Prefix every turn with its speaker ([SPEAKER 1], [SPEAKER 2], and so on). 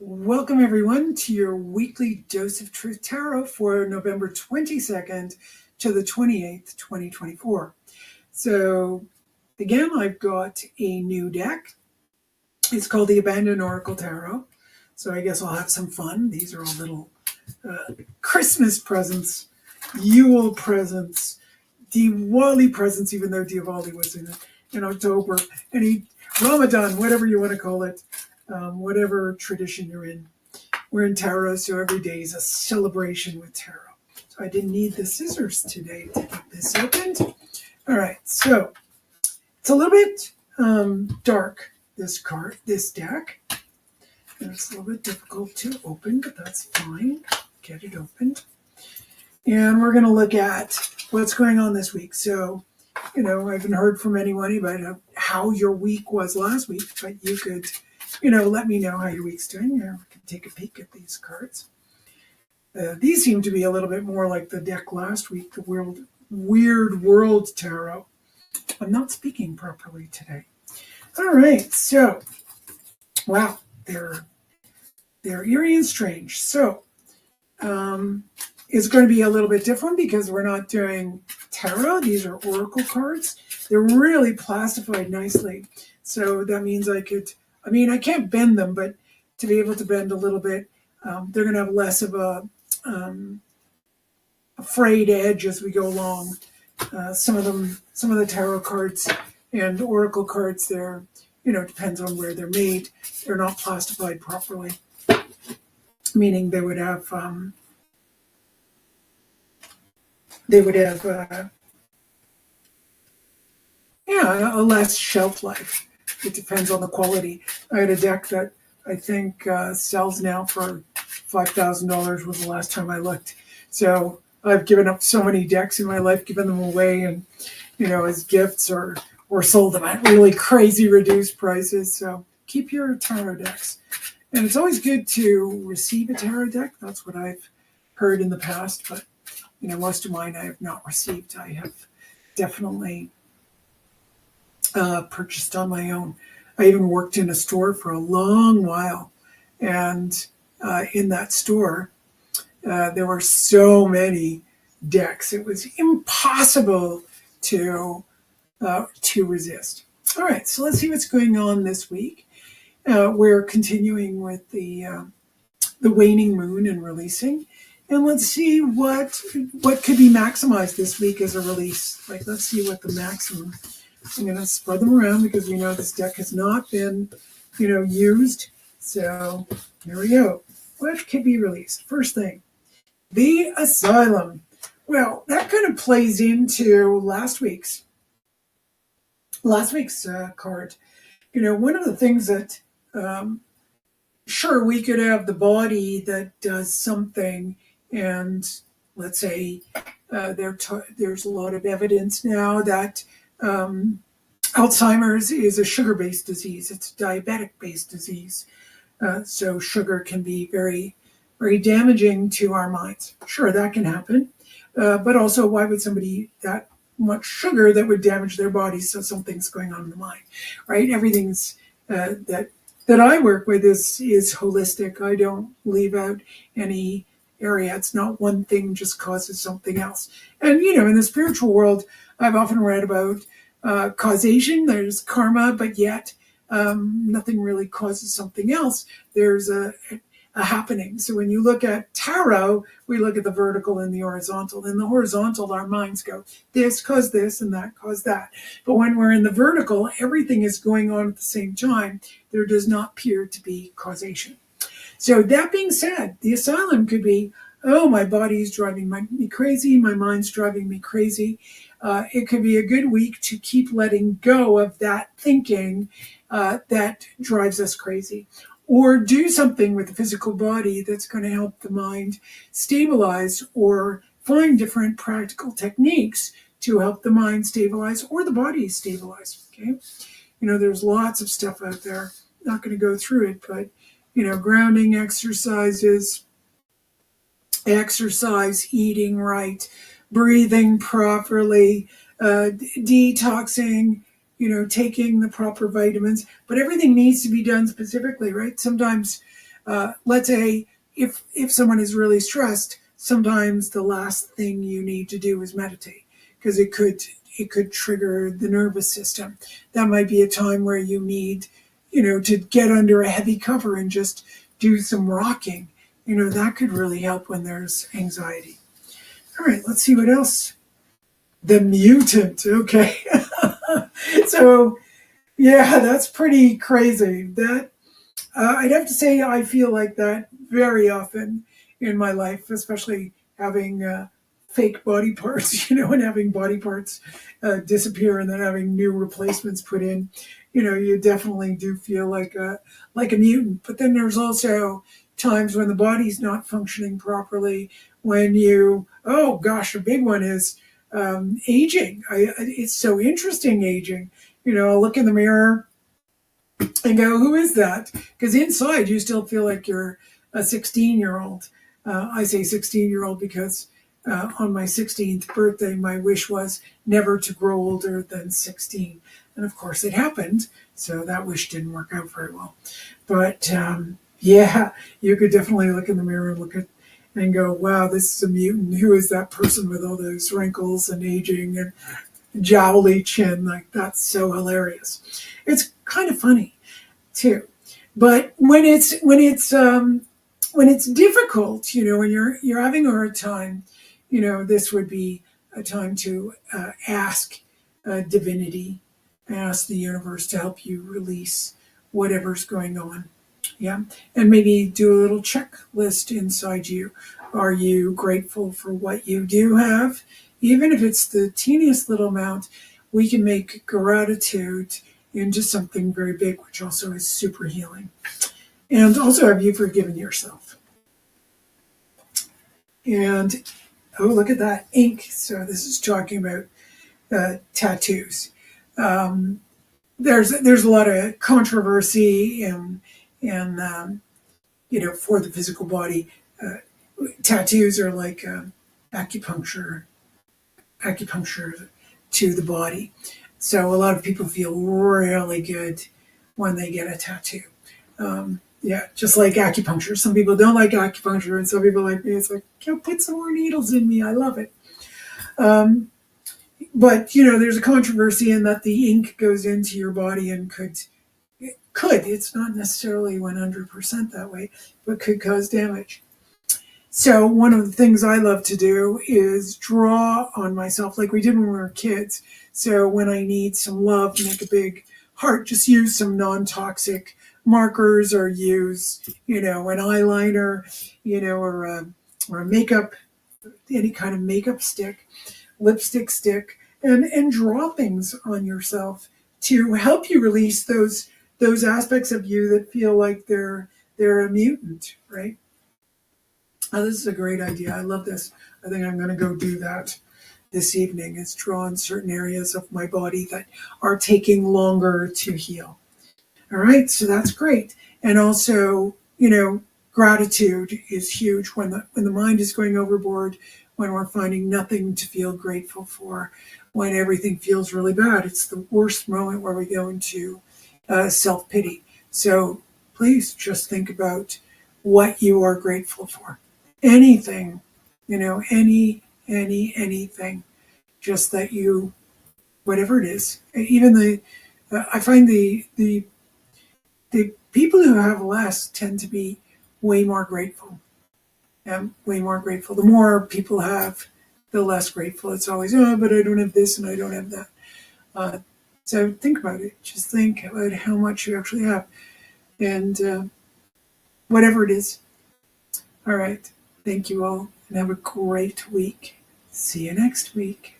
[SPEAKER 1] Welcome, everyone, to your weekly Dose of Truth Tarot for November 22nd to the 28th, 2024. So, again, I've got a new deck. It's called the Abandoned Oracle Tarot. So, I guess I'll have some fun. These are all little Christmas presents, Yule presents, Diwali presents, even though Diwali was in October, any Ramadan, whatever you want to call it. Whatever tradition you're in. We're in tarot, so every day is a celebration with tarot. So I didn't need the scissors today to get this opened. All right, so it's a little bit dark, this deck. And it's a little bit difficult to open, but that's fine. Get it opened. And we're going to look at what's going on this week. So, I haven't heard from anyone about how your week was last week, but you could let me know how your week's doing. We can take a peek at these cards. These seem to be a little bit more like the deck last week, the Weird World Tarot. I'm not speaking properly today. All right, so, wow, they're eerie and strange. So, it's going to be a little bit different because we're not doing tarot. These are oracle cards. They're really plastified nicely. So that means I can't bend them, but to be able to bend a little bit, they're going to have less of a frayed edge as we go along. Some of the tarot cards and oracle cards, they're, depends on where they're made. They're not plastified properly, meaning they would have a less shelf life. It depends on the quality. I had a deck that I think sells now for $5,000 was the last time I looked. So I've given up so many decks in my life, given them away and, as gifts or sold them at really crazy reduced prices. So keep your tarot decks. And it's always good to receive a tarot deck. That's what I've heard in the past. But, most of mine I have not received. I have definitely purchased on my own. I even worked in a store for a long while, and in that store, there were so many decks. It was impossible to resist. All right, so let's see what's going on this week. We're continuing with the waning moon and releasing, and let's see what could be maximized this week as a release. Like, let's see what the maximum. I'm going to spread them around because we know this deck has not been, used. So here we go. What could be released? First thing, the Asylum. Well, that kind of plays into last week's card. One of the things that, sure, we could have the body that does something, and let's say there's a lot of evidence now that Alzheimer's is a sugar-based disease. It's a diabetic-based disease. So sugar can be very, very damaging to our minds. Sure, that can happen. But also, why would somebody eat that much sugar that would damage their body? So something's going on in the mind, right? Everything's that I work with is holistic. I don't leave out any area. It's not one thing just causes something else. And, in the spiritual world, I've often read about causation. There's karma, but yet nothing really causes something else. There's a happening. So when you look at tarot, we look at the vertical and the horizontal. In the horizontal, our minds go, this caused this and that caused that. But when we're in the vertical, everything is going on at the same time. There does not appear to be causation. So that being said, the asylum could be, oh, my body's driving me crazy, my mind's driving me crazy. It could be a good week to keep letting go of that thinking that drives us crazy. or do something with the physical body that's going to help the mind stabilize, or find different practical techniques to help the mind stabilize or the body stabilize. Okay. There's lots of stuff out there. Not going to go through it, but, grounding exercises, exercise, eating right, breathing properly, detoxing, taking the proper vitamins. But everything needs to be done specifically, right? Sometimes, let's say, if someone is really stressed, sometimes the last thing you need to do is meditate, because it could trigger the nervous system. That might be a time where you need, to get under a heavy cover and just do some rocking. That could really help when there's anxiety. All right, let's see what else. The mutant. Okay. So, yeah, that's pretty crazy. That I'd have to say I feel like that very often in my life, especially having fake body parts, and having body parts disappear and then having new replacements put in. You definitely do feel like a mutant. But then there's also times when the body's not functioning properly. When oh gosh, a big one is aging. It's so interesting, aging. I'll look in the mirror and go, who is that? Because inside you still feel like you're a 16-year-old. I say 16-year-old because on my 16th birthday, my wish was never to grow older than 16. And of course it happened. So that wish didn't work out very well. But yeah, you could definitely look in the mirror and look at and go, wow, this is a mutant. Who is that person with all those wrinkles and aging and jowly chin? Like, that's so hilarious. It's kind of funny too. But when it's difficult, when you're having a hard time, this would be a time to ask divinity, ask the universe to help you release whatever's going on. Yeah. And maybe do a little checklist inside you. Are you grateful for what you do have? Even if it's the teeniest little amount, we can make gratitude into something very big, which also is super healing. And also, have you forgiven yourself? And oh, look at that ink. So this is talking about tattoos. Um, there's a lot of controversy and for the physical body. Tattoos are like acupuncture acupuncture to the body. So a lot of people feel really good when they get a tattoo. Yeah, just like acupuncture. Some people don't like acupuncture, and some people like me. It's like, put some more needles in me. I love it. Um, but there's a controversy in that the ink goes into your body and could. It's not necessarily 100% that way, but could cause damage. So one of the things I love to do is draw on myself like we did when we were kids. So when I need some love, make a big heart, just use some non-toxic markers, or use, an eyeliner, or a makeup, any kind of makeup stick, lipstick stick, and draw things on yourself to help you release those aspects of you that feel like they're a mutant, right? Oh, this is a great idea. I love this. I think I'm going to go do that this evening, is draw on certain areas of my body that are taking longer to heal. All right, so that's great. And also, gratitude is huge when the mind is going overboard, when we're finding nothing to feel grateful for, when everything feels really bad. It's the worst moment where we go into self-pity. So please just think about what you are grateful for. Anything, anything, just that whatever it is. Even I find the people who have less tend to be way more grateful. Way more grateful. The more people have, the less grateful. It's always, oh, but I don't have this and I don't have that. Uh, so think about it. Just think about how much you actually have, and whatever it is. All right. Thank you all, and have a great week. See you next week.